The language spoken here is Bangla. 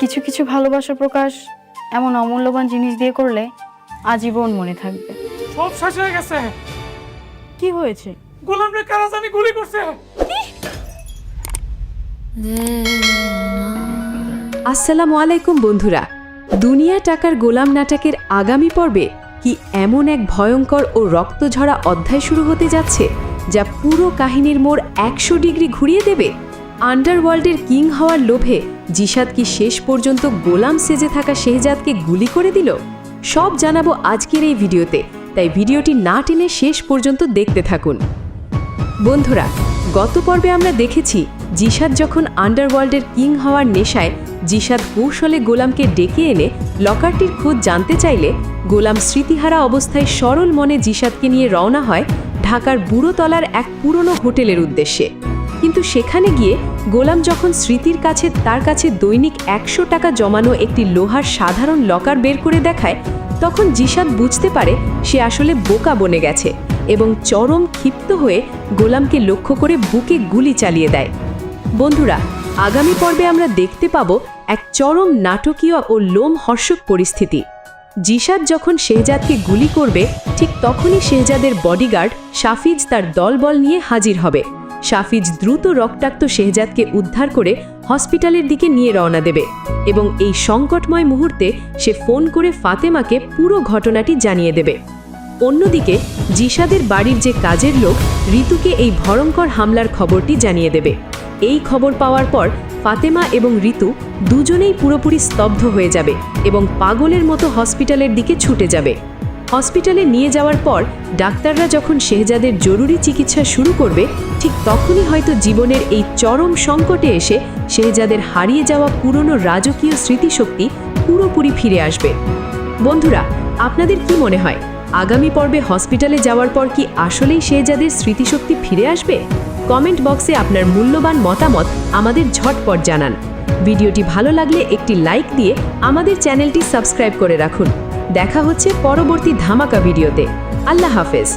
কিছু কিছু ভালোবাসার প্রকাশ এমন অমূল্যবান জিনিস দিয়ে করলে আজীবন মনে থাকবে। সব শেষ হয়ে গেছে। কি হয়েছে? গোলাম রে কারা জানি গুলি করছে। আসসালামু আলাইকুম বন্ধুরা, দুনিয়া টাকার গোলাম নাটকের আগামী পর্বে কি এমন এক ভয়ঙ্কর ও রক্তঝরা অধ্যায় শুরু হতে যাচ্ছে যা পুরো কাহিনীর মোড় 100 ডিগ্রি ঘুরিয়ে দেবে। আন্ডারওয়ার্ল্ডের কিং হওয়ার লোভে জিশাদ কি শেষ পর্যন্ত গোলাম সেজে থাকা শেহজাদকে গুলি করে দিল? সব জানাবো আজকের এই ভিডিওতে, তাই ভিডিওটি না টেনে শেষ পর্যন্ত দেখতে থাকুন। বন্ধুরা, গত পর্বে আমরা দেখেছি জিশাদ যখন আন্ডারওয়ার্ল্ডের কিং হওয়ার নেশায় জিশাদ কৌশলে গোলামকে ডেকে এনে লকারটির খোঁজ জানতে চাইলে গোলাম স্মৃতিহারা অবস্থায় সরল মনে জিশাদকে নিয়ে রওনা হয় ঢাকার বুড়োতলার এক পুরনো হোটেলের উদ্দেশ্যে। কিন্তু সেখানে গিয়ে গোলাম যখন স্মৃতির কাছে তার কাছে দৈনিক 100 টাকা জমানো একটি লোহার সাধারণ লকার বের করে দেখায়, তখন জিশাদ বুঝতে পারে সে আসলে বোকা বনে গেছে এবং চরম ক্ষিপ্ত হয়ে গোলামকে লক্ষ্য করে বুকে গুলি চালিয়ে দেয়। বন্ধুরা, আগামী পর্বে আমরা দেখতে পাব এক চরম নাটকীয় ও লোমহর্ষক পরিস্থিতি। জিশাদ যখন শেহজাদকে গুলি করবে, ঠিক তখনই শেহজাদের বডিগার্ড শাফিজ তার দলবল নিয়ে হাজির হবে। শাফিজ দ্রুত রক্তাক্ত শেহজাদকে উদ্ধার করে হসপিটালের দিকে নিয়ে রওনা দেবে এবং এই সংকটময় মুহূর্তে সে ফোন করে ফাতেমাকে পুরো ঘটনাটি জানিয়ে দেবে। অন্যদিকে জিশাদের বাড়ির যে কাজের লোক ঋতুকে এই ভয়ঙ্কর হামলার খবরটি জানিয়ে দেবে। এই খবর পাওয়ার পর ফাতেমা এবং ঋতু দুজনেই পুরোপুরি স্তব্ধ হয়ে যাবে এবং পাগলের মতো হসপিটালের দিকে ছুটে যাবে। হসপিটালে নিয়ে যাওয়ার পর ডাক্তাররা যখন শেহজাদের জরুরি চিকিৎসা শুরু করবে, ঠিক তখনই হয়তো জীবনের এই চরম সংকটে এসে শেহজাদের হারিয়ে যাওয়া পুরনো রাজকীয় স্মৃতিশক্তি পুরোপুরি ফিরে আসবে। বন্ধুরা, আপনাদের কি মনে হয়, আগামী পর্বে হসপিটালে যাওয়ার পর কি আসলেই শেহজাদের স্মৃতিশক্তি ফিরে আসবে? কমেন্ট বক্সে আপনার মূল্যবান মতামত আমাদের ঝটপট জানান। ভিডিওটি ভালো লাগলে একটি লাইক দিয়ে আমাদের চ্যানেলটি সাবস্ক্রাইব করে রাখুন। দেখা হচ্ছে পরবর্তী ধামাকা ভিডিওতে। আল্লাহ হাফেজ।